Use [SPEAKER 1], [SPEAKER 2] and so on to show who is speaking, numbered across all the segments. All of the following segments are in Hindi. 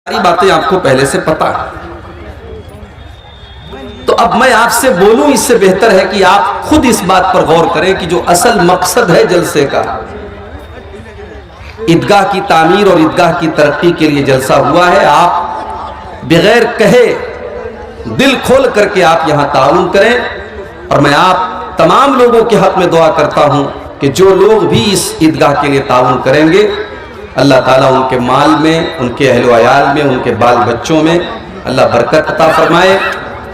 [SPEAKER 1] सारी बातें आपको पहले से पता है। तो अब मैं आपसे बोलूं, इससे बेहतर है कि आप खुद इस बात पर गौर करें कि जो असल मकसद है जलसे का, ईदगाह की तामीर और ईदगाह की तरक्की के लिए जलसा हुआ है। आप बगैर कहे दिल खोल करके आप यहां ताउन करें। और मैं आप तमाम लोगों के हक में दुआ करता हूं कि जो लोग भी इस ईदगाह के लिए ताउन करेंगे, अल्लाह ताला उनके माल में, उनके अहल वयाल में, उनके बाल बच्चों में अल्लाह बरकत अता फरमाए,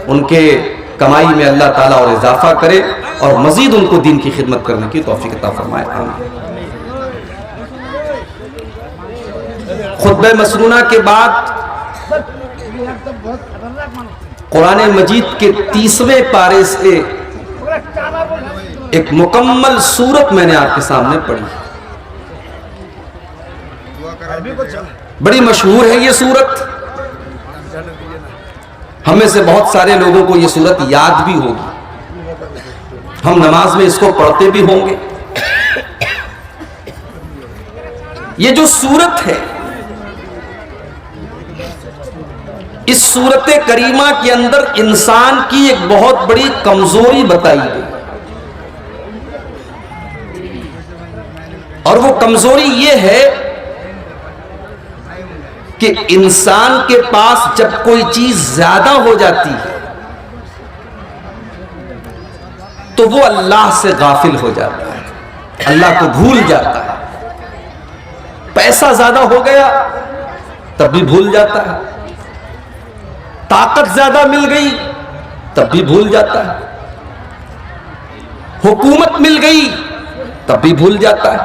[SPEAKER 1] उनके कमाई में अल्लाह ताला और इजाफा करे और मजीद उनको दीन की खिदमत करने की तौफीक अता फरमाए। खुतबे मसनूना के बाद कुरान मजीद के 30वें पारे से एक मुकम्मल सूरत मैंने आपके सामने पढ़ी। बड़ी मशहूर है ये सूरत, हमें से बहुत सारे लोगों को ये सूरत याद भी होगी, हम नमाज में इसको पढ़ते भी होंगे। ये जो सूरत है, इस सूरत करीमा के अंदर इंसान की एक बहुत बड़ी कमजोरी बताई गई, और वो कमजोरी ये है कि इंसान के पास जब कोई चीज ज्यादा हो जाती है तो वो अल्लाह से गाफिल हो जाता है, अल्लाह को भूल जाता है। पैसा ज्यादा हो गया तब भी भूल जाता है, ताकत ज्यादा मिल गई तब भी भूल जाता है, हुकूमत मिल गई तब भी भूल जाता है,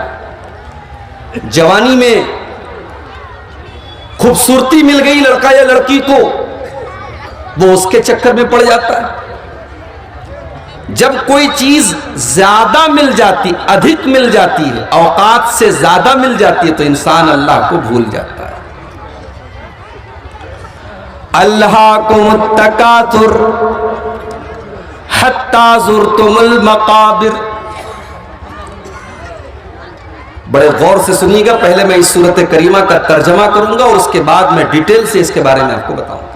[SPEAKER 1] जवानी में खूबसूरती मिल गई लड़का या लड़की को, वो उसके चक्कर में पड़ जाता है। जब कोई चीज ज्यादा मिल जाती, अधिक मिल जाती है, औकात से ज्यादा मिल जाती है, तो इंसान अल्लाह को भूल जाता है। अल्लाहुम तकासुर हत्ता ज़ुरतुमुल मकाबिर। बड़े गौर से सुनिएगा, पहले मैं इस सूरत करीमा का तर्जमा करूंगा और उसके बाद मैं डिटेल से इसके बारे में आपको बताऊंगा।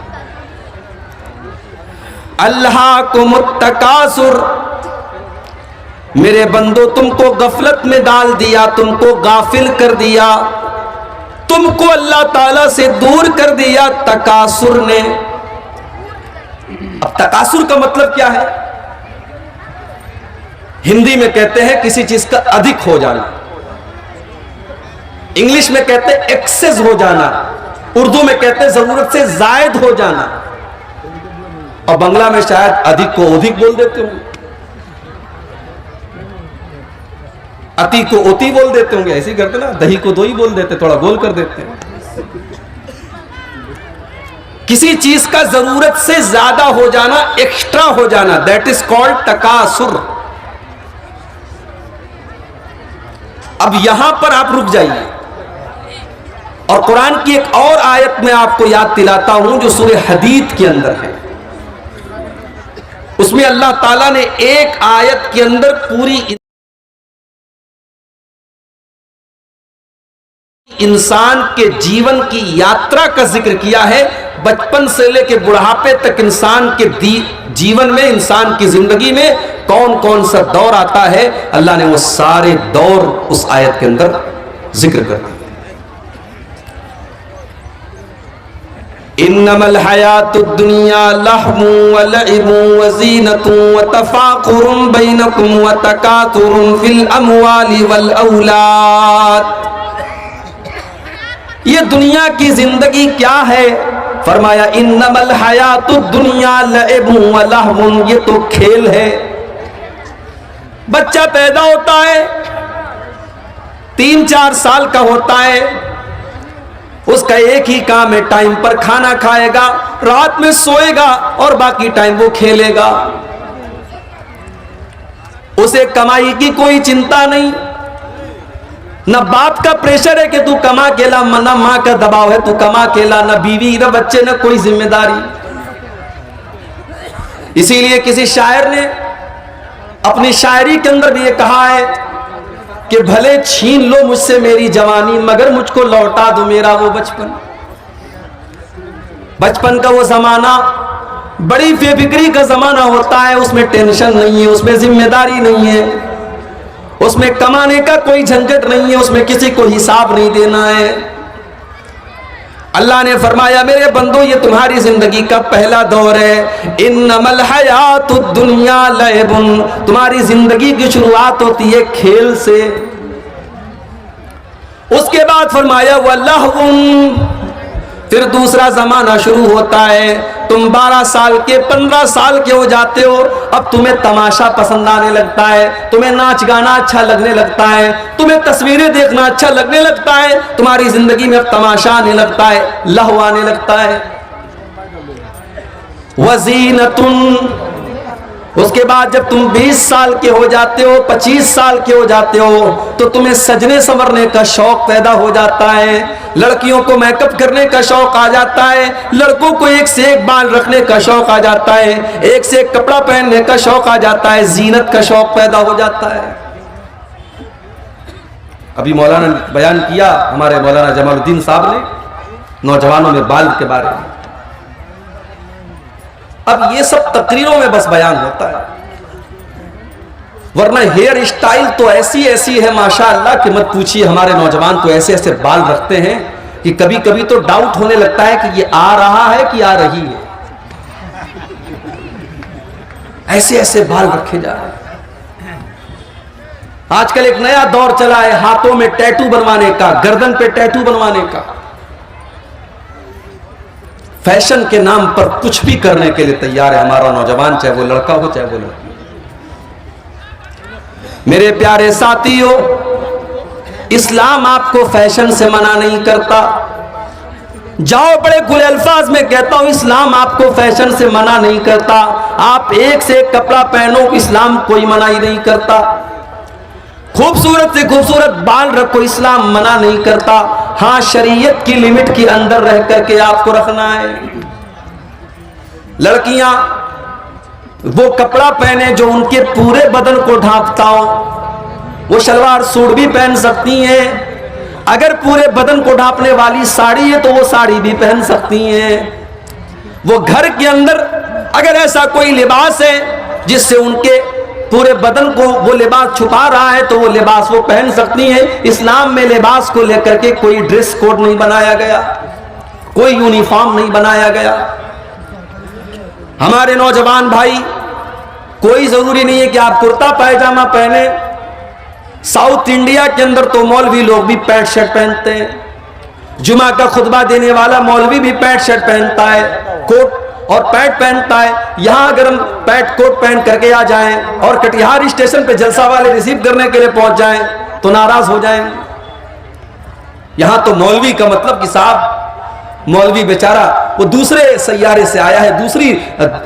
[SPEAKER 1] अल्लाहुमुत तकासुर, मेरे बंदो तुमको गफलत में डाल दिया, तुमको गाफिल कर दिया, तुमको अल्लाह ताला से दूर कर दिया तकासुर ने। अब तकासुर का मतलब क्या है? हिंदी में कहते हैं किसी चीज का अधिक हो जाना, इंग्लिश में कहते हैं एक्सेस हो जाना, उर्दू में कहते हैं जरूरत से जायद हो जाना, और बांग्ला में शायद अधिक को अधिक बोल देते होंगे, अति को ओती बोल देते होंगे, ऐसे ही करते ना, दही को दो ही बोल देते, थोड़ा गोल कर देते हैं। किसी चीज का जरूरत से ज्यादा हो जाना, एक्स्ट्रा हो जाना, दैट इज कॉल्ड तकासुर। अब यहां पर आप रुक जाइए और कुरान की एक और आयत में आपको याद दिलाता हूं जो सूरह हदीद के अंदर है। उसमें अल्लाह ताला ने एक आयत के अंदर पूरी इंसान के जीवन की यात्रा का जिक्र किया है। बचपन से लेकर बुढ़ापे तक इंसान के जीवन में, इंसान की जिंदगी में कौन कौन सा दौर आता है, अल्लाह ने वो सारे दौर उस आयत के अंदर जिक्र कर दिया। इन्नमल हयातुद दुनिया लहवुन व लइबुन व ज़ीनतुन व तफाखुरुन बैनकुम व तकासुरुन फिल अमवालि वल औलाद। ये दुनिया की जिंदगी क्या है? फरमाया इन्नमल हयातुद दुनिया लइबुन व लहवुन, ये तो खेल है। बच्चा पैदा होता है, 3-4 साल का होता है, उसका एक ही काम है, टाइम पर खाना खाएगा, रात में सोएगा और बाकी टाइम वो खेलेगा। उसे कमाई की कोई चिंता नहीं, न बाप का प्रेशर है कि तू कमा के ला, न मां का दबाव है तू कमा के ला, न बीवी न बच्चे न कोई जिम्मेदारी। इसीलिए किसी शायर ने अपनी शायरी के अंदर भी ये कहा है कि भले छीन लो मुझसे मेरी जवानी, मगर मुझको लौटा दो मेरा वो बचपन। बचपन का वो जमाना बड़ी बेफिक्री का जमाना होता है, उसमें टेंशन नहीं है, उसमें जिम्मेदारी नहीं है, उसमें कमाने का कोई झंझट नहीं है, उसमें किसी को हिसाब नहीं देना है। अल्लाह ने फरमाया मेरे बंदो ये तुम्हारी जिंदगी का पहला दौर है। इन्नमल हयातुद दुनिया लअबुन, तुम्हारी जिंदगी की शुरुआत होती है खेल से। उसके बाद फरमाया वल्लाहुन, फिर दूसरा जमाना शुरू होता है। तुम 12 साल के 15 साल के हो जाते हो, अब तुम्हें तमाशा पसंद आने लगता है, तुम्हें नाच गाना अच्छा लगने लगता है, तुम्हें तस्वीरें देखना अच्छा लगने लगता है, तुम्हारी जिंदगी में अब तमाशा आने लगता है, लहू आने लगता है। वज़ीनतुन, उसके बाद जब तुम 20 साल के हो जाते हो, 25 साल के हो जाते हो, तो तुम्हें सजने संवरने का शौक पैदा हो जाता है, लड़कियों को मेकअप करने का शौक आ जाता है, लड़कों को एक से एक बाल रखने का शौक आ जाता है, एक से एक कपड़ा पहनने का शौक आ जाता है, जीनत का शौक पैदा हो जाता है। अभी मौलाना ने बयान किया, हमारे मौलाना जमालुद्दीन साहब ने, नौजवानों में बाल के बारे में। अब ये सब तकरीरों में बस बयान होता है, वरना हेयर स्टाइल तो ऐसी ऐसी है माशाअल्लाह कि मत पूछिए। हमारे नौजवान तो ऐसे ऐसे बाल रखते हैं कि कभी कभी तो डाउट होने लगता है कि ये आ रहा है कि आ रही है। ऐसे ऐसे बाल रखे जा रहे हैं। आजकल एक नया दौर चला है हाथों में टैटू बनवाने का, गर्दन पे टैटू बनवाने का। फैशन के नाम पर कुछ भी करने के लिए तैयार है हमारा नौजवान, चाहे वो लड़का हो चाहे वो लड़की। मेरे प्यारे साथियों, इस्लाम आपको फैशन से मना नहीं करता। जाओ बड़े खुले अल्फाज में कहता हूं, इस्लाम आपको फैशन से मना नहीं करता। आप एक से एक कपड़ा पहनो, इस्लाम कोई मना ही नहीं करता। खूबसूरत से खूबसूरत बाल रखो, इस्लाम मना नहीं करता। हाँ, शरीयत की लिमिट के अंदर रह करके आपको रखना है। लड़कियां वो कपड़ा पहने जो उनके पूरे बदन को ढांकता हो, वो शलवार सूट भी पहन सकती हैं। अगर पूरे बदन को ढांपने वाली साड़ी है तो वो साड़ी भी पहन सकती हैं। वो घर के अंदर अगर ऐसा कोई लिबास है जिससे उनके पूरे बदन को वो लिबास छुपा रहा है तो वो लिबास वो पहन सकती हैं। इस्लाम में लिबास को लेकर के कोई ड्रेस कोड नहीं बनाया गया, कोई यूनिफॉर्म नहीं बनाया गया। हमारे नौजवान भाई, कोई जरूरी नहीं है कि आप कुर्ता पायजामा पहने। साउथ इंडिया के अंदर तो मौलवी लोग भी पैंट शर्ट पहनते हैं। जुमा का खुतबा देने वाला मौलवी भी पैंट शर्ट पहनता है, कोट और पैंट पहनता है। यहां अगर हम पैंट कोट पहन करके आ जाएं और कटिहार स्टेशन पे जलसा वाले रिसीव करने के लिए पहुंच जाएं तो नाराज हो जाएंगे। यहां तो मौलवी का मतलब कि साहब, मौलवी बेचारा वो दूसरे सैयारे से आया है,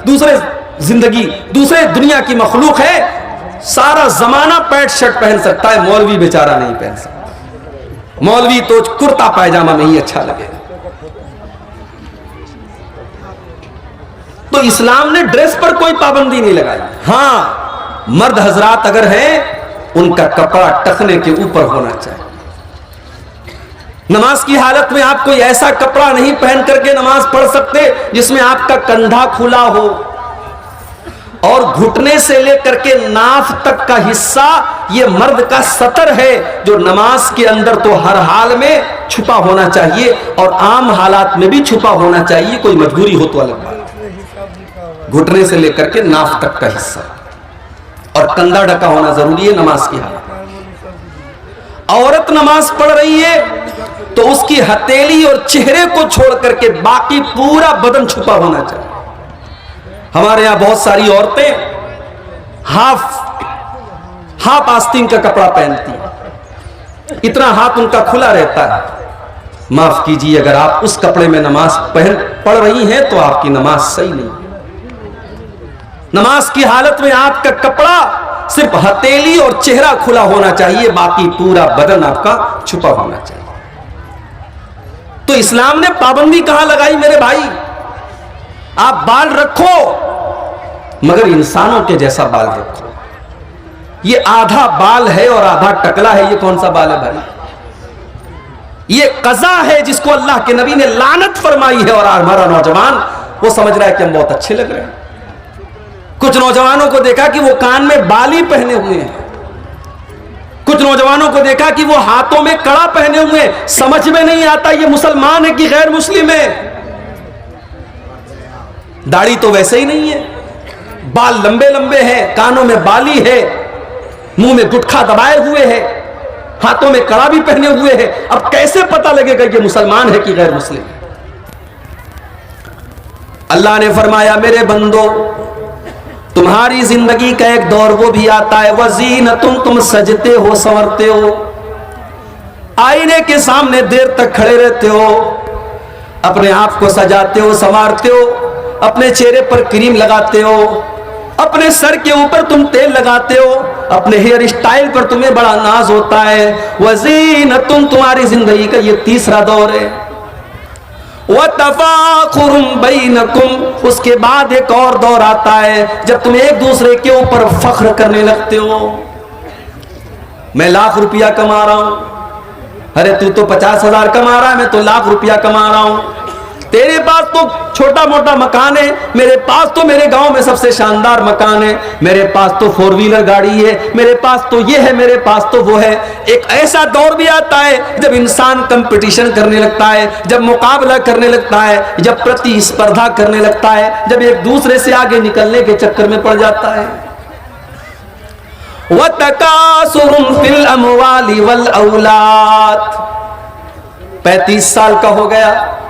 [SPEAKER 1] दूसरे जिंदगी, दूसरे दुनिया की मखलूक है। सारा जमाना पैंट शर्ट पहन सकता है, मौलवी बेचारा नहीं पहन सकता। मौलवी तो कुर्ता पायजामा में ही अच्छा लगे। तो इस्लाम ने ड्रेस पर कोई पाबंदी नहीं लगाई। हां, मर्द हजरात अगर हैं, उनका कपड़ा टखने के ऊपर होना चाहिए। नमाज की हालत में आप कोई ऐसा कपड़ा नहीं पहन करके नमाज पढ़ सकते जिसमें आपका कंधा खुला हो और घुटने से लेकर के नाफ तक का हिस्सा ये मर्द का सतर है, जो नमाज के अंदर तो हर हाल में छुपा होना चाहिए और आम हालात में भी छुपा होना चाहिए। कोई मजबूरी हो तो अलग बात। घुटने से लेकर के नाफ तक का हिस्सा और कंधा ढका होना जरूरी है नमाज की हालत। औरत नमाज पढ़ रही है तो उसकी हथेली और चेहरे को छोड़ करके बाकी पूरा बदन छुपा होना चाहिए। हमारे यहां बहुत सारी औरतें हाफ आस्तीन का कपड़ा पहनती हैं, इतना हाथ उनका खुला रहता है। माफ कीजिए, अगर आप उस कपड़े में नमाज पढ़ रही हैं तो आपकी नमाज सही नहीं। नमाज की हालत में आपका कपड़ा सिर्फ हथेली और चेहरा खुला होना चाहिए, बाकी पूरा बदन आपका छुपा होना चाहिए। तो इस्लाम ने पाबंदी कहां लगाई मेरे भाई? आप बाल रखो मगर इंसानों के जैसा बाल रखो। ये आधा बाल है और आधा टकला है, ये कौन सा बाल है भाई? ये कज़ा है जिसको अल्लाह के नबी ने लानत फरमाई है। और हमारा नौजवान वो समझ रहा है कि हम बहुत अच्छे लग रहे हैं। कुछ नौजवानों को देखा कि वो कान में बाली पहने हुए हैं, कुछ नौजवानों को देखा कि वो हाथों में कड़ा पहने हुए हैं। समझ में नहीं आता ये मुसलमान है कि गैर मुस्लिम है। दाढ़ी तो वैसे ही नहीं है, बाल लंबे लंबे हैं, कानों में बाली है, मुंह में गुटखा दबाए हुए है, हाथों में कड़ा भी पहने हुए है। अब कैसे पता लगेगा कि मुसलमान है कि गैर मुस्लिम? अल्लाह ने फरमाया मेरे बंदो, तुम्हारी जिंदगी का एक दौर वो भी आता है वज़ीनतुन, तुम सजते हो, संवरते हो, आईने के सामने देर तक खड़े रहते हो, अपने आप को सजाते हो, संवारते हो, अपने चेहरे पर क्रीम लगाते हो, अपने सर के ऊपर तुम तेल लगाते हो, अपने हेयर स्टाइल पर तुम्हें बड़ा नाज होता है। वज़ीनतुन, तुम्हारी जिंदगी का ये तीसरा दौर है। वतफाखुरुम बैनकुम, उसके बाद एक और दौर आता है जब तुम एक दूसरे के ऊपर फख्र करने लगते हो। मैं लाख रुपया कमा रहा हूं, अरे तू तो 50,000 कमा रहा है, मैं तो लाख रुपया कमा रहा हूं। तेरे पास तो छोटा मोटा मकान है, मेरे पास तो मेरे गांव में सबसे शानदार मकान है, मेरे पास तो 4 व्हीलर गाड़ी है, मेरे पास तो ये है, मेरे पास तो वो है। एक ऐसा दौर भी आता है जब इंसान कंपटीशन करने लगता है, जब मुकाबला करने लगता है, जब प्रतिस्पर्धा करने लगता है, जब एक दूसरे से आगे निकलने के चक्कर में पड़ जाता है। वतकासुरुन फिल अमवाली वल औलाद, 35 साल का हो गया,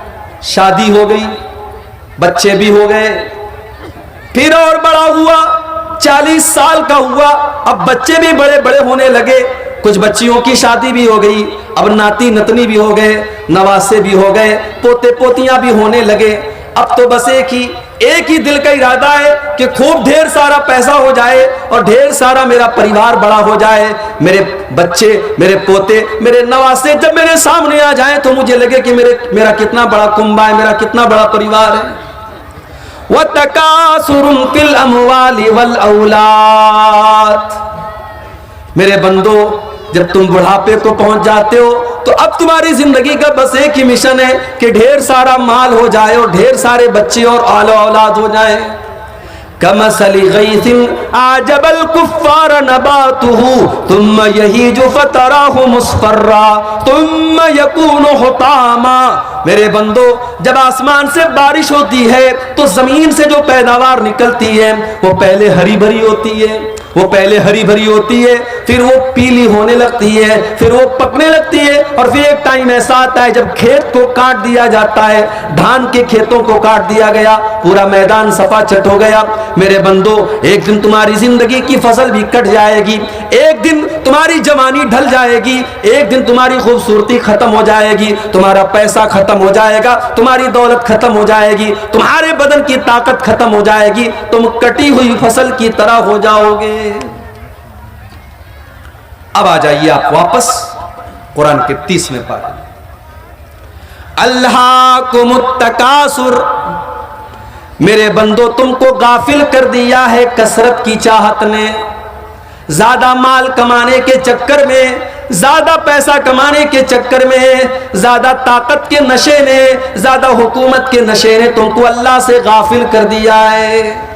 [SPEAKER 1] शादी हो गई, बच्चे भी हो गए, फिर और बड़ा हुआ, 40 साल का हुआ, अब बच्चे भी बड़े बड़े होने लगे, कुछ बच्चियों की शादी भी हो गई, अब नाती नतनी भी हो गए, नवासे भी हो गए, पोते पोतियां भी होने लगे। अब तो बस एक ही दिल का इरादा है कि खूब ढेर सारा पैसा हो जाए और ढेर सारा मेरा परिवार बड़ा हो जाए, मेरे बच्चे, मेरे पोते, मेरे नवासे जब मेरे सामने आ जाएं तो मुझे लगे कि मेरा कितना बड़ा कुंबा है, मेरा कितना बड़ा परिवार है। वतकासुरुन फिल अमवाली वल औलाद, मेरे बंदो जब तुम बुढ़ापे को पहुंच जाते हो तो अब तुम्हारी जिंदगी का बस एक ही मिशन है कि ढेर सारा माल हो जाए और ढेर सारे बच्चे और आलो औलाद हो जाए। कमसली गैसिन आजबल कुफ्फार नबातुहु तुम्मा यहीजु फतराहु मुस्फर्रा तुम्मा यकूनु हुतामा। मेरे बंदो, जब आसमान से बारिश होती है तो जमीन से जो पैदावार निकलती है वो पहले हरी भरी होती है, वो पहले हरी भरी होती है, फिर वो पीली होने लगती है, फिर वो पकने लगती है, और फिर एक टाइम ऐसा आता है जब खेत को काट दिया जाता है, धान के खेतों को काट दिया गया, पूरा मैदान सफा चट हो गया। मेरे बंदो, एक दिन तुम्हारी जिंदगी की फसल भी कट जाएगी, एक दिन तुम्हारी जवानी ढल जाएगी, एक दिन तुम्हारी खूबसूरती खत्म हो जाएगी, तुम्हारा पैसा खत्म हो जाएगा, तुम्हारी दौलत खत्म हो जाएगी, तुम्हारे बदन की ताकत खत्म हो जाएगी, तुम कटी हुई फसल की तरह हो जाओगे। अब आ जाइए आप वापस कुरान के 30वें पारे। अल्लाकुमुत तकासुर, मेरे बंदो तुमको गाफिल कर दिया है कसरत की चाहत ने, ज्यादा माल कमाने के चक्कर में, ज्यादा पैसा कमाने के चक्कर में, ज्यादा ताकत के नशे ने, ज्यादा हुकूमत के नशे ने तुमको अल्लाह से गाफिल कर दिया है।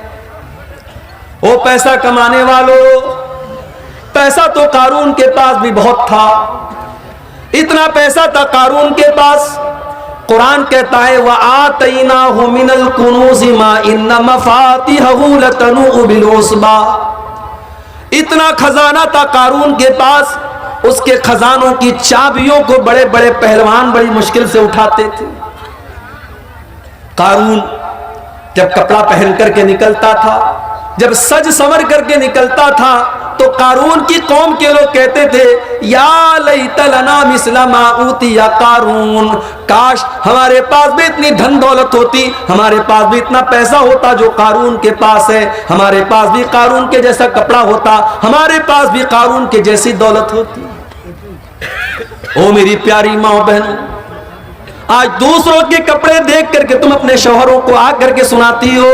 [SPEAKER 1] ओ पैसा कमाने वालों, पैसा तो कारून के पास भी बहुत था, इतना पैसा था कारून के पास, कुरान कहता है व आतैनाहु मिनल कुनूज़ि मा इन्न मफातिहहु लतनूउ बिल उस्बा। इतना खजाना था कारून के पास, उसके खजानों की चाबियों को बड़े बड़े पहलवान बड़ी मुश्किल से उठाते थे। कारून जब कपड़ा पहन करके निकलता था, जब सज संवर करके निकलता था, तो कारून की कौम के लोग कहते थे या लैत लना मिस्ला मा ऊतिया कारून, काश हमारे पास भी इतनी धन दौलत होती, हमारे पास भी इतना पैसा होता जो कारून के पास है, हमारे पास भी कारून के जैसा कपड़ा होता, हमारे पास भी कारून के जैसी दौलत होती। ओ मेरी प्यारी माँ बहनों, आज दूसरों के कपड़े देख करके तुम अपने शौहरों को आ करके सुनाती हो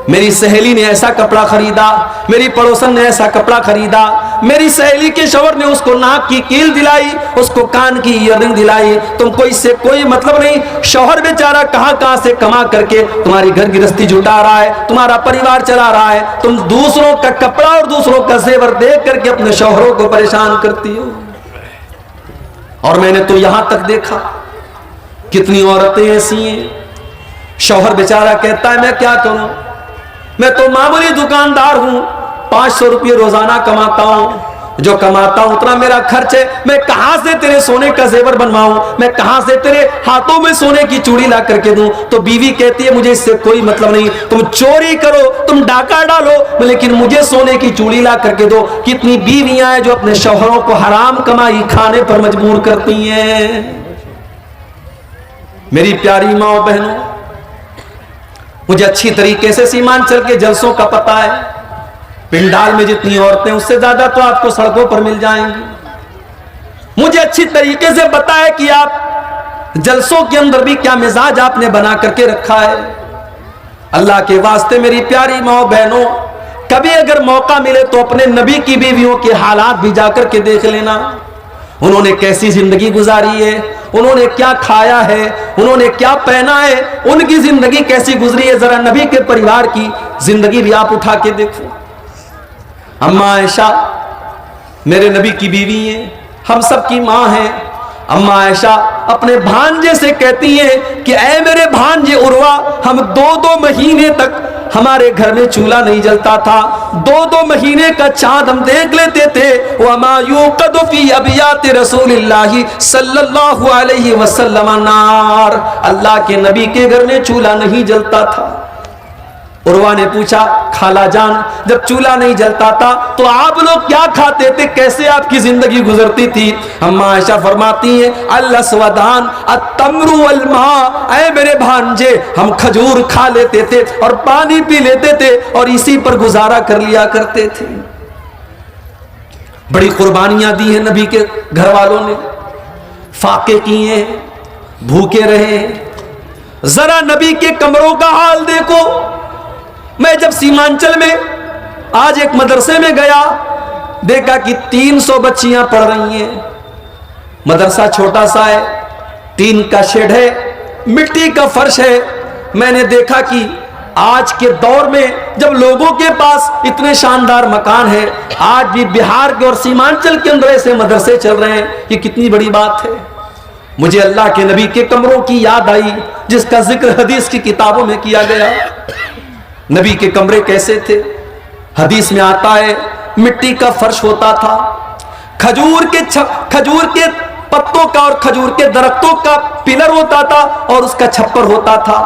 [SPEAKER 1] मेरी सहेली ने ऐसा कपड़ा खरीदा, मेरी पड़ोसन ने ऐसा कपड़ा खरीदा, मेरी सहेली के शौहर ने उसको नाक की कील दिलाई, उसको कान की ईयररिंग दिलाई। तुमको इससे कोई मतलब नहीं। शौहर बेचारा कहां कहां से कमा करके तुम्हारी घर गृहस्थी जुटा रहा है, तुम्हारा परिवार चला रहा है। तुम दूसरों का कपड़ा और दूसरों का जेवर देख करके अपने शौहरों को परेशान करती हो। और मैंने तो यहां तक देखा कितनी औरतें ऐसी हैं, शौहर बेचारा कहता है मैं क्या करूं, मैं तो मामूली दुकानदार हूं, 500 रुपये रोजाना कमाता हूं, जो कमाता हूं उतना मेरा खर्च है, मैं कहां से तेरे सोने का जेवर बनवाऊं, मैं कहां से तेरे हाथों में सोने की चूड़ी ला करके दूं। तो बीवी कहती है मुझे इससे कोई मतलब नहीं, तुम चोरी करो, तुम डाका डालो, लेकिन मुझे सोने की चूड़ी ला करके दो। कितनी बीवियां हैं जो अपने शौहरों को हराम कमाई खाने पर मजबूर करती हैं। मेरी प्यारी माओ बहनों, मुझे अच्छी तरीके से सीमांचल के जलसों का पता है। पिंडाल में जितनी औरतें उससे ज्यादा तो आपको सड़कों पर मिल जाएंगी। मुझे अच्छी तरीके से पता है कि आप जलसों के अंदर भी क्या मिजाज आपने बना करके रखा है। अल्लाह के वास्ते मेरी प्यारी माओ बहनों, कभी अगर मौका मिले तो अपने नबी की बीवियों के हालात भी जाकर के देख लेना। उन्होंने कैसी जिंदगी गुजारी है, उन्होंने क्या खाया है, उन्होंने क्या पहना है, उनकी जिंदगी कैसी गुजरी है। जरा नबी के परिवार की जिंदगी भी आप उठा के देखो। अम्मा आयशा मेरे नबी की बीवी हैं, हम सब की मां हैं। अम्मा आयशा अपने भांजे से कहती हैं कि ऐ मेरे भांजे उर्वा, हम 2-2 महीने तक हमारे घर में चूल्हा नहीं जलता था, 2-2 महीने का चांद हम देख लेते थे। वमा युक़दु फी अबियाति रसूलिल्लाहि सल्लल्लाहु अलैहि वसल्लम नार, अल्लाह के नबी के घर में चूल्हा नहीं जलता था। उर्वा ने पूछा खाला जान, जब चूल्हा नहीं जलता था तो आप लोग क्या खाते थे, कैसे आपकी जिंदगी गुजरती थी? अम्मा आयशा फरमाती हैं अल-अस्वदान अत-तम्रु वल मा, ऐ मेरे भांजे हम खजूर खा लेते थे और पानी पी लेते थे और इसी पर गुजारा कर लिया करते थे। बड़ी कुर्बानियां दी हैं नबी के घर वालों ने, फाके किए, भूखे रहे। जरा नबी के कमरों का हाल देखो। मैं जब सीमांचल में आज एक मदरसे में गया, देखा कि 300 बच्चियां पढ़ रही हैं। मदरसा छोटा सा है, टीन का शेड है, मिट्टी का फर्श है। मैंने देखा कि आज के दौर में जब लोगों के पास इतने शानदार मकान है, आज भी बिहार के और सीमांचल के अंदर ऐसे मदरसे चल रहे हैं, ये कितनी बड़ी बात है। मुझे अल्लाह के नबी के कमरों की याद आई जिसका जिक्र हदीस की किताबों में किया गया। नबी के कमरे कैसे थे? हदीस में आता है मिट्टी का फर्श होता था, खजूर के पत्तों का और खजूर के दरख्तों का पिलर होता था और उसका छप्पर होता था।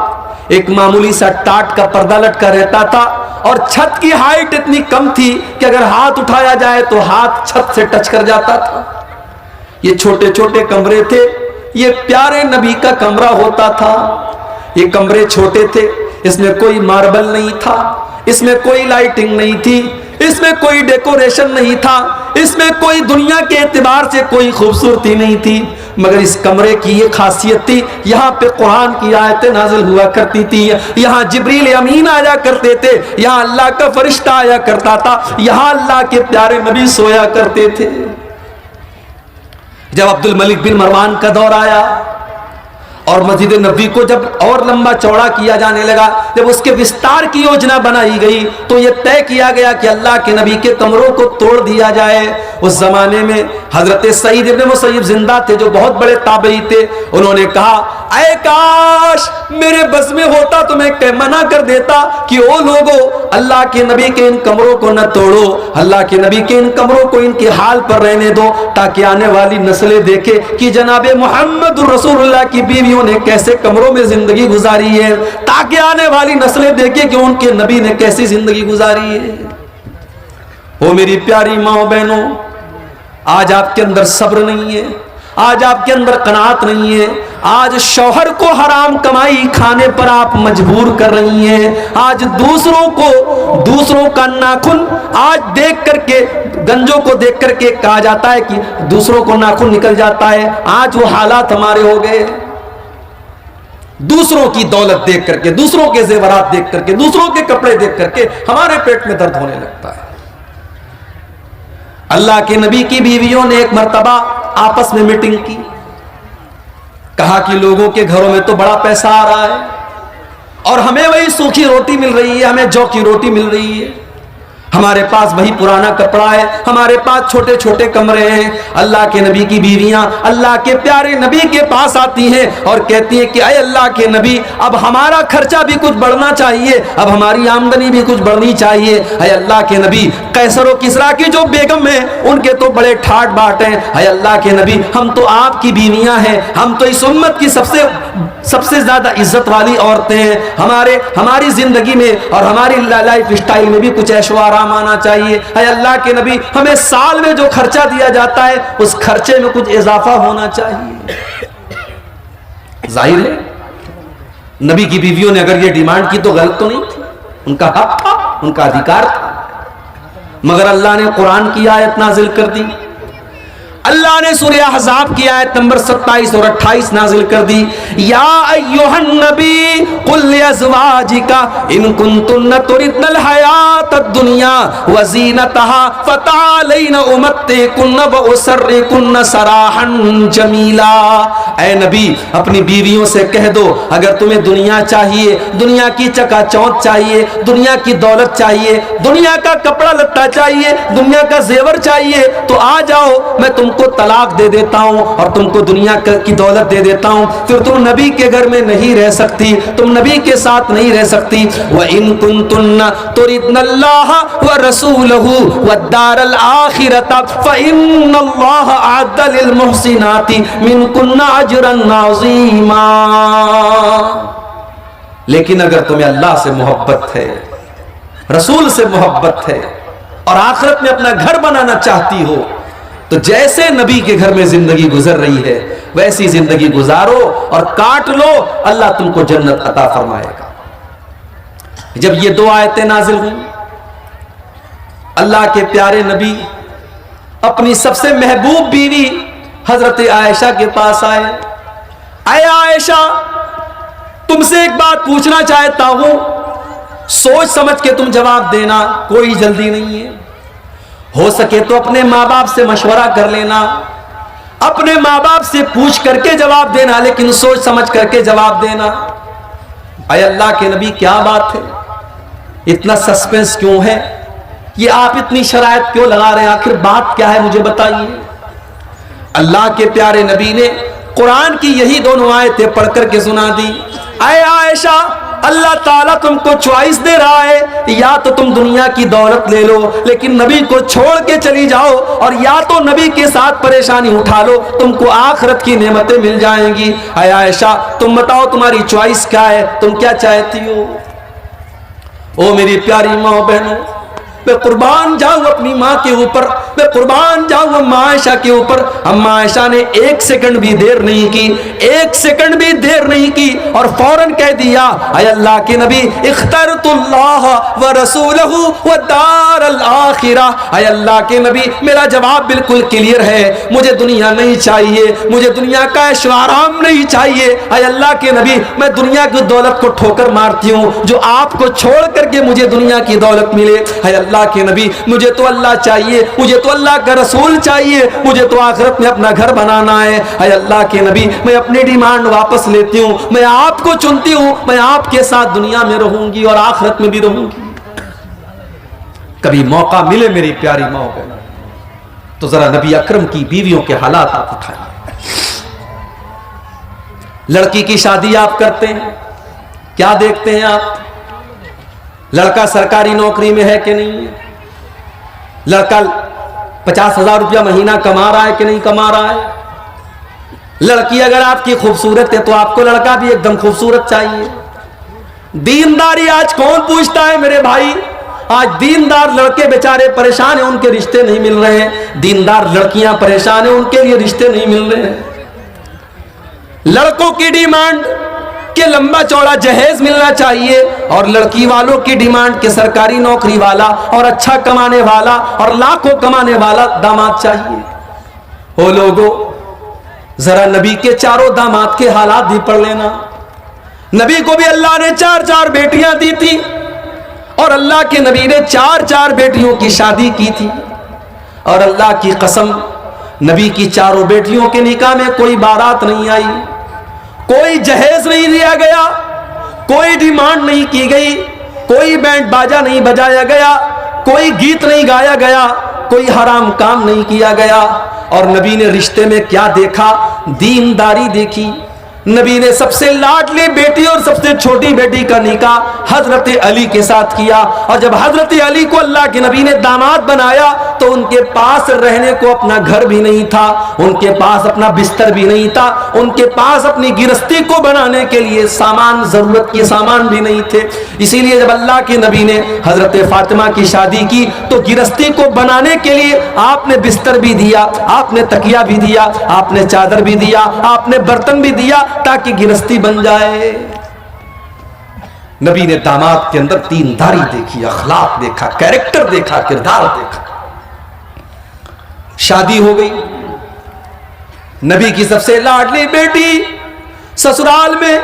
[SPEAKER 1] एक मामूली सा टाट का पर्दा लटका रहता था और छत की हाइट इतनी कम थी कि अगर हाथ उठाया जाए तो हाथ छत से टच कर जाता था। ये छोटे छोटे कमरे थे, ये प्यारे नबी का कमरा होता था। ये कमरे छोटे थे, इसमें कोई मार्बल नहीं था, इसमें कोई लाइटिंग नहीं थी, इसमें कोई डेकोरेशन नहीं था, इसमें कोई दुनिया के एतबार से कोई खूबसूरती नहीं थी। मगर इस कमरे की ये खासियत थी, यहाँ पे कुरान की आयतें नाजिल हुआ करती थी, यहाँ जिब्रील अमीन आया करते थे, यहाँ अल्लाह का फरिश्ता आया करता था, यहाँ अल्लाह के प्यारे नबी सोया करते थे। जब अब्दुल मलिक बिन मरवान का दौर आया और मस्जिद नबी को जब और लंबा चौड़ा किया जाने लगा, जब उसके विस्तार की योजना बनाई गई तो यह तय किया गया कि अल्लाह के नबी के कमरों को तोड़ दिया जाए। उस जमाने में हजरत सईद इब्ने मुसय्यब जिंदा थे जो बहुत बड़े ताबई थे। उन्होंने कहा ऐ काश मेरे बस में होता तो मैं मना कर देता कि ओ लोगों, अल्लाह के नबी के इन कमरों को न तोड़ो, अल्लाह के नबी के इन कमरों को इनके हाल पर रहने दो, ताकि आने वाली नस्लें देखे कि जनाबे मोहम्मद रसूलुल्लाह की बीवियों ने कैसे कमरों में जिंदगी गुजारी है, ताकि आने वाली नस्लें देखे कि उनके नबी ने कैसी जिंदगी गुजारी है। ओ मेरी प्यारी माओ बहनों, आज आपके अंदर सब्र नहीं है, आज आपके अंदर कनात नहीं है, आज शौहर को हराम कमाई खाने पर आप मजबूर कर रही हैं। आज दूसरों का नाखून आज देख करके, गंजों को देख करके कहा जाता है कि दूसरों को नाखून निकल जाता है। आज वो हालात हमारे हो गए। दूसरों की दौलत देख करके, दूसरों के जेवरात देख करके, दूसरों के कपड़े देख करके हमारे पेट में दर्द होने लगता है। अल्लाह के नबी की बीवियों ने एक मर्तबा आपस में मीटिंग की, कहा कि लोगों के घरों में तो बड़ा पैसा आ रहा है और हमें वही सूखी रोटी मिल रही है, हमें जौ की रोटी मिल रही है, हमारे पास वही पुराना कपड़ा है, हमारे पास छोटे छोटे कमरे हैं। अल्लाह के नबी की बीवियां अल्लाह के प्यारे नबी के पास आती हैं और कहती हैं कि अय अल्लाह के नबी, अब हमारा खर्चा भी कुछ बढ़ना चाहिए, अब हमारी आमदनी भी कुछ बढ़नी चाहिए। अय अल्लाह के नबी, कैसर व किसरा की जो बेगम है उनके तो बड़े ठाट बाट हैं। अय अल्लाह के नबी, हम तो आपकी बीवियां हैं, हम तो इस उम्मत की सबसे ज्यादा इज्जत वाली औरतें हैं, हमारी जिंदगी में और हमारी लाइफ स्टाइल में भी कुछ ऐशो आराम आना चाहिए। है अल्लाह के नबी, हमें साल में जो खर्चा दिया जाता है उस खर्चे में कुछ इजाफा होना चाहिए। जाहिर है नबी की बीवियों ने अगर ये डिमांड की तो गलत तो नहीं थी, उनका हक था, उनका अधिकार था। मगर अल्लाह ने कुरान की आयत नाजिल कर दी। अल्लाह ने सूरह अहज़ाब की आयत नंबर 27 और 28 नाजिल कर दी। या अय्युहन नबी कुल लिअज़वाजिका इन कुंतुन्न तुरिदनल हयातद दुनिया व ज़ीनतहा फतअलैना उमत्तिकुन्न व उसर्रिकुन्न सराहन जमीला। ऐ नबी, अपनी बीवियों से कह दो, अगर तुम्हें दुनिया चाहिए, दुनिया की चकाचौंध चाहिए, दुनिया की दौलत चाहिए, दुनिया का कपड़ा लत्ता चाहिए, दुनिया का जेवर चाहिए, तो आ जाओ, मैं तुमको तलाक दे देता हूं और तुमको दुनिया की दौलत दे देता हूं। फिर तुम नबी के घर में नहीं रह सकती, तुम नबी के साथ नहीं रह सकती। व इन कुंतुन्ना तुरिदनल्लाह व रसूलहु वद्दारल आखिरता फइन्नल्लाह अअद्दा लिल मुहसिनाति मिनकुन्ना अजरन अज़ीमा। लेकिन अगर तुम्हें अल्लाह से मोहब्बत है, रसूल से मोहब्बत है और आखिरत में अपना घर बनाना चाहती हो, तो जैसे नबी के घर में जिंदगी गुजर रही है वैसी जिंदगी गुजारो और काट लो, अल्लाह तुमको जन्नत अता फरमाएगा। जब ये दो आयतें नाजिल हुई, अल्लाह के प्यारे नबी अपनी सबसे महबूब बीवी हजरत आयशा के पास आए। आए आयशा, तुमसे एक बात पूछना चाहता हूं, सोच समझ के तुम जवाब देना, कोई जल्दी नहीं है। हो सके तो अपने माँ बाप से मशवरा कर लेना, अपने माँ बाप से पूछ करके जवाब देना, लेकिन सोच समझ करके जवाब देना। अय अल्लाह के नबी, क्या बात है, इतना सस्पेंस क्यों है, ये आप इतनी शरायत क्यों लगा रहे हैं, आखिर बात क्या है, मुझे बताइए। अल्लाह के प्यारे नबी ने कुरान की यही दोनों आयतें पढ़ करके सुना दी। अय आयशा, अल्लाह ताला तुमको चॉइस दे रहा है, या तो तुम दुनिया की दौलत ले लो लेकिन नबी को छोड़ के चली जाओ, और या तो नबी के साथ परेशानी उठा लो, तुमको आखिरत की नेमतें मिल जाएंगी। अय आयशा, तुम बताओ तुम्हारी चॉइस क्या है, तुम क्या चाहती हो। ओ मेरी प्यारी माँ बहनों, मैं कुर्बान जाऊं अपनी माँ के ऊपर, मैं कुर्बान जाऊं अम्मा आयशा के ऊपर। अम्मा आयशा ने एक सेकंड भी देर नहीं की, एक सेकंड भी देर नहीं की और फौरन कह दिया, अय अल्लाह के नबी, इख्तरतुल्लाह व रसूलहु व दारल आखिरा। अय अल्लाह के नबी, मेरा जवाब बिल्कुल क्लियर है, मुझे दुनिया नहीं चाहिए, मुझे दुनिया का ऐशो आराम नहीं चाहिए। अय अल्लाह के नबी, मैं दुनिया की दौलत को ठोकर मारती हूँ जो आपको छोड़ करके मुझे दुनिया की दौलत मिले। अय अल्लाह के नबी, मुझे तो अल्लाह चाहिए, मुझे तो अल्लाह का रसूल चाहिए, मुझे तो आखिरत में अपना घर बनाना है। अय अल्लाह के नबी, मैं अपनी डिमांड वापस लेती हूँ, मैं आपको चुनती हूँ, मैं आपके साथ दुनिया में रहूंगी और आखिरत में भी रहूंगी। कभी मौका मिले मेरी प्यारी माँ बहन, तो जरा नबी अकरम की बीवियों के हालात आप उठाइए। लड़की की शादी आप करते हैं, क्या देखते हैं आप, लड़का सरकारी नौकरी में है कि नहीं है, लड़का 50,000 रुपया महीना कमा रहा है कि नहीं कमा रहा है। लड़की अगर आपकी खूबसूरत है तो आपको लड़का भी एकदम खूबसूरत चाहिए। दीनदारी आज कौन पूछता है मेरे भाई, आज दीनदार लड़के बेचारे परेशान हैं, उनके रिश्ते नहीं मिल रहे हैं, दीनदार लड़कियां परेशान हैं, उनके लिए रिश्ते नहीं मिल रहे हैं। लड़कों की डिमांड कि लंबा चौड़ा जहेज मिलना चाहिए और लड़की वालों की डिमांड कि सरकारी नौकरी वाला और अच्छा कमाने वाला और लाखों कमाने वाला दामाद चाहिए। ओ लोगों, जरा नबी के चारों दामाद के हालात भी पढ़ लेना। नबी को भी अल्लाह ने 4-4 बेटियां दी थी और अल्लाह के नबी ने 4-4 बेटियों की शादी की थी। और अल्लाह की कसम, नबी की चारों बेटियों के निकाह में कोई बारात नहीं आई, कोई जहेज नहीं दिया गया, कोई डिमांड नहीं की गई, कोई बैंड बाजा नहीं बजाया गया, कोई गीत नहीं गाया गया, कोई हराम काम नहीं किया गया। और नबी ने रिश्ते में क्या देखा? दीनदारी देखी। नबी ने सबसे लाडली बेटी और सबसे छोटी बेटी का निकाह हजरत अली के साथ किया। और जब हजरत अली को अल्लाह के नबी ने दामाद बनाया तो उनके पास रहने को अपना घर भी नहीं था, उनके पास अपना बिस्तर भी नहीं था, उनके पास अपनी गिरस्ती को बनाने के लिए सामान, जरूरत के सामान भी नहीं थे। इसीलिए जब अल्लाह के नबी ने हजरत फातिमा की शादी की तो गिरस्ती को बनाने के लिए आपने बिस्तर भी दिया, आपने तकिया भी दिया, आपने चादर भी दिया, आपने बर्तन भी दिया ताकि गिरस्ती बन जाए। नबी ने दामाद के अंदर दीनदारी देखी, अखलाक देखा, कैरेक्टर देखा, किरदार देखा। शादी हो गई। नबी की सबसे लाडली बेटी ससुराल में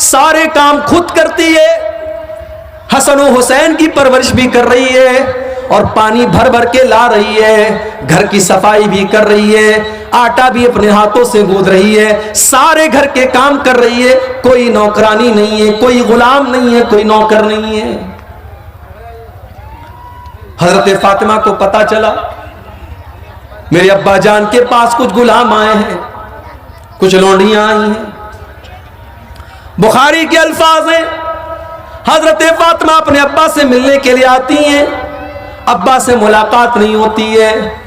[SPEAKER 1] सारे काम खुद करती है, हसन और हुसैन की परवरिश भी कर रही है और पानी भर भर के ला रही है, घर की सफाई भी कर रही है, आटा भी अपने हाथों से गूंथ रही है, सारे घर के काम कर रही है। कोई नौकरानी नहीं है, कोई गुलाम नहीं है, कोई नौकर नहीं है। हजरत फातिमा को पता चला मेरे अब्बा जान के पास कुछ गुलाम आए हैं, कुछ लौंडियां आई हैं। बुखारी के अल्फाज हैं, हजरत फातिमा अपने अब्बा से मिलने के लिए आती हैं, अब्बा से मुलाकात नहीं होती है।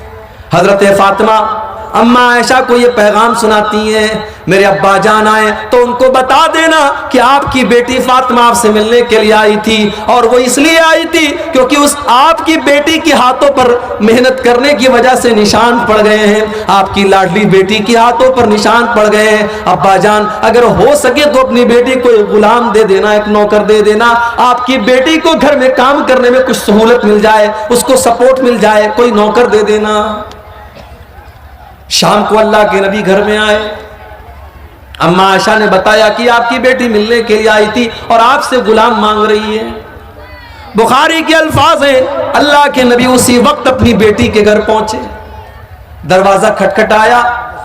[SPEAKER 1] हजरत फातिमा अम्मा आयशा को ये पैगाम सुनाती हैं, मेरे अब्बा जान आए तो उनको बता देना कि आपकी बेटी फातिमा आपसे मिलने के लिए आई थी, और वो इसलिए आई थी क्योंकि उस आपकी बेटी के हाथों पर मेहनत करने की वजह से निशान पड़ गए हैं, आपकी लाडली बेटी के हाथों पर निशान पड़ गए हैं। अब्बा जान अगर हो सके तो अपनी बेटी को एक गुलाम दे देना, एक नौकर दे देना, आपकी बेटी को घर में काम करने में कुछ सहूलत मिल जाए, उसको सपोर्ट मिल जाए, कोई नौकर दे देना। शाम को अल्लाह के नबी घर में आए, अम्मा आयशा ने बताया कि आपकी बेटी मिलने के लिए आई थी और आपसे गुलाम मांग रही है। बुखारी के अल्फाज हैं, अल्लाह के नबी उसी वक्त अपनी बेटी के घर पहुंचे, दरवाजा खटखटाया,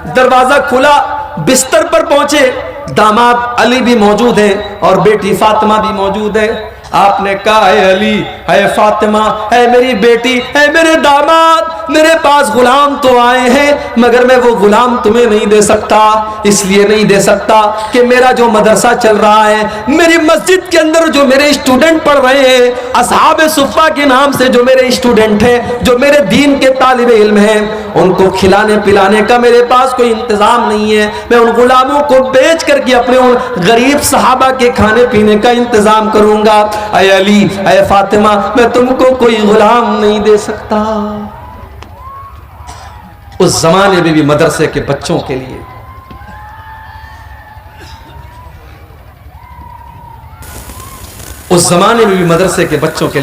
[SPEAKER 1] दरवाजा खुला, बिस्तर पर पहुंचे, दामाद अली भी मौजूद है और बेटी फातिमा भी मौजूद है। आपने कहा है अली, है फातिमा, है मेरी बेटी, है मेरे दामाद, मेरे पास गुलाम तो आए हैं मगर मैं वो गुलाम तुम्हें नहीं दे सकता। इसलिए नहीं दे सकता कि मेरा जो मदरसा चल रहा है, मेरी मस्जिद के अंदर जो मेरे स्टूडेंट पढ़ रहे हैं, असहाबे सुफ़ा के नाम से जो मेरे स्टूडेंट हैं, जो मेरे दीन के तालिब इल्म हैं, उनको खिलाने पिलाने का मेरे पास कोई इंतजाम नहीं है। मैं उन गुलामों को बेच करके अपने उन गरीब सहाबा के खाने पीने का इंतजाम करूंगा। ऐ अली, ऐ फातिमा, मैं तुमको कोई गुलाम नहीं दे सकता। उस जमाने में भी मदरसे के बच्चों के लिए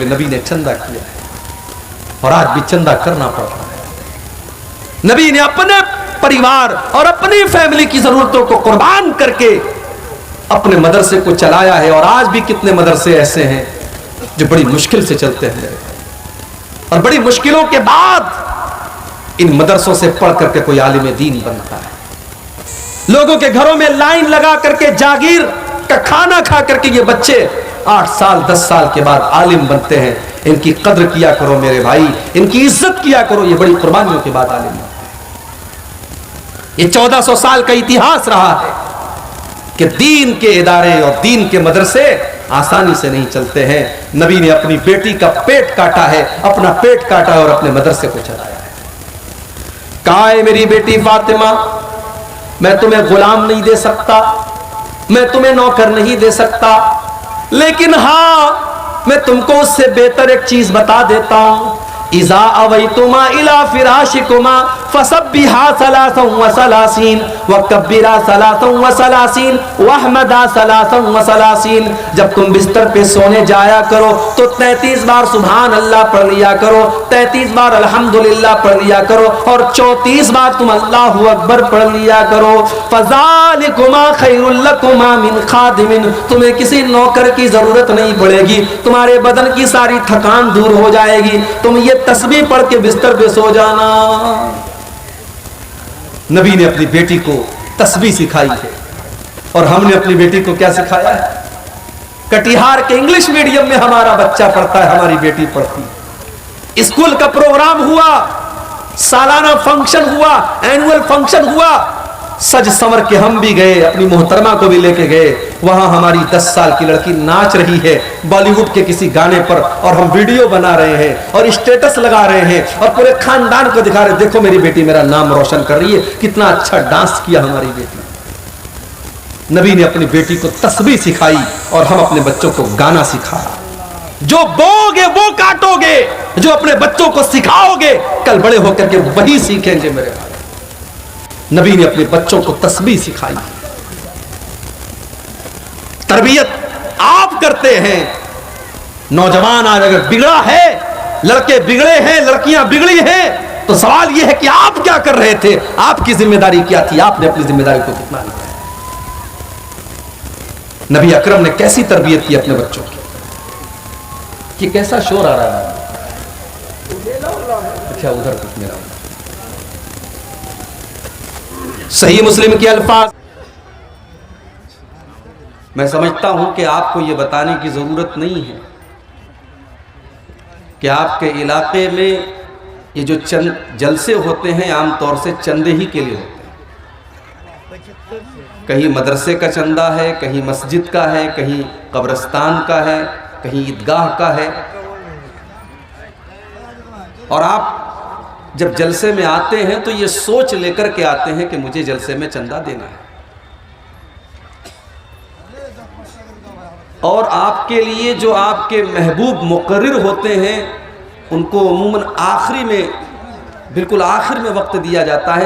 [SPEAKER 1] नबी ने चंदा किया है और आज भी चंदा करना पड़ रहा है। नबी ने अपने परिवार और अपनी फैमिली की जरूरतों को कुर्बान करके अपने मदरसे को चलाया है। और आज भी कितने मदरसे ऐसे हैं जो बड़ी मुश्किल से चलते हैं और बड़ी मुश्किलों के बाद इन मदरसों से पढ़ करके कोई आलिम दीन बनता है। लोगों के घरों में लाइन लगा करके जागीर का खाना खा करके ये बच्चे 8 साल 10 साल के बाद आलिम बनते हैं। इनकी कद्र किया करो मेरे भाई, इनकी इज्जत किया करो, ये बड़ी कुर्बानियों के बाद आलिम बनते हैं। ये 1400 साल का इतिहास रहा है कि दीन के इदारे और दीन के मदरसे आसानी से नहीं चलते हैं। नबी ने अपनी बेटी का पेट काटा है, अपना पेट काटा है और अपने मदरसे को चलाया है। कहा है मेरी बेटी फातिमा, मैं तुम्हें गुलाम नहीं दे सकता, मैं तुम्हें नौकर नहीं दे सकता, लेकिन हाँ मैं तुमको उससे बेहतर एक चीज बता देता हूं। इज़ा अवैतुमा इला फिराशिकुमा फसब्बिहा सलासन व सलासीन व कब्बिरा सलासन व सलासीन वहमदा सलासन व सलासीन। जब तुम बिस्तर पे सोने जाया करो तो 33 बार सुभान अल्लाह पढ़ लिया करो, 33 बार अल्हम्दुलिल्लाह पढ़ लिया करो और 34 बार तुम अल्लाहु अकबर पढ़ लिया करो। फज़ालिकुमा खैरुल लकुमा मिन खादिमिन, तुम्हें किसी नौकर की जरूरत नहीं पड़ेगी, तुम्हारे बदन की सारी थकान दूर हो जाएगी, तुम ये तस्बीह पढ़ के बिस्तर पे सो जाना। नबी ने अपनी बेटी को तस्बीह सिखाई है और हमने अपनी बेटी को क्या सिखाया है? कटिहार के इंग्लिश मीडियम में हमारा बच्चा पढ़ता है, हमारी बेटी पढ़ती है। स्कूल का प्रोग्राम हुआ, सालाना फंक्शन हुआ, एनुअल फंक्शन हुआ, सज संवर के हम भी गए, अपनी मोहतरमा को भी लेके गए। वहां हमारी 10 साल की लड़की नाच रही है बॉलीवुड के किसी गाने पर और हम वीडियो बना रहे हैं और स्टेटस लगा रहे हैं और पूरे खानदान को दिखा रहे, देखो मेरी बेटी मेरा नाम रोशन कर रही है, कितना अच्छा डांस किया हमारी बेटी। नबी ने अपनी बेटी को तस्बीह सिखाई और हम अपने बच्चों को गाना सिखाया। जो बोगे वो काटोगे, जो अपने बच्चों को सिखाओगे कल बड़े होकर के वही सीखेंगे मेरे भाई। नबी ने अपने बच्चों को तस्बीह सिखाई। तरबियत आप करते हैं। नौजवान आज अगर बिगड़ा है, लड़के बिगड़े हैं, लड़कियां बिगड़ी हैं, तो सवाल यह है कि आप क्या कर रहे थे, आपकी जिम्मेदारी क्या थी, आपने अपनी जिम्मेदारी को कितना निभाया। नबी अकरम ने कैसी तरबियत की अपने बच्चों की। कि कैसा शोर आ रहा है? अच्छा उधर कुछ मेरा। सही मुस्लिम के अल्फाज। मैं समझता हूं कि आपको यह बताने की जरूरत नहीं है कि आपके इलाके में ये जो चंद जलसे होते हैं आमतौर से चंदे ही के लिए होते हैं। कहीं मदरसे का चंदा है, कहीं मस्जिद का है, कहीं कब्रिस्तान का है, कहीं ईदगाह का है। और आप जब जलसे में आते हैं तो ये सोच लेकर के आते हैं कि मुझे जलसे में चंदा देना है। और आपके लिए जो आपके महबूब मुकर्रिर होते हैं उनको अमूमन आखिरी में, बिल्कुल आखिर में वक्त दिया जाता है।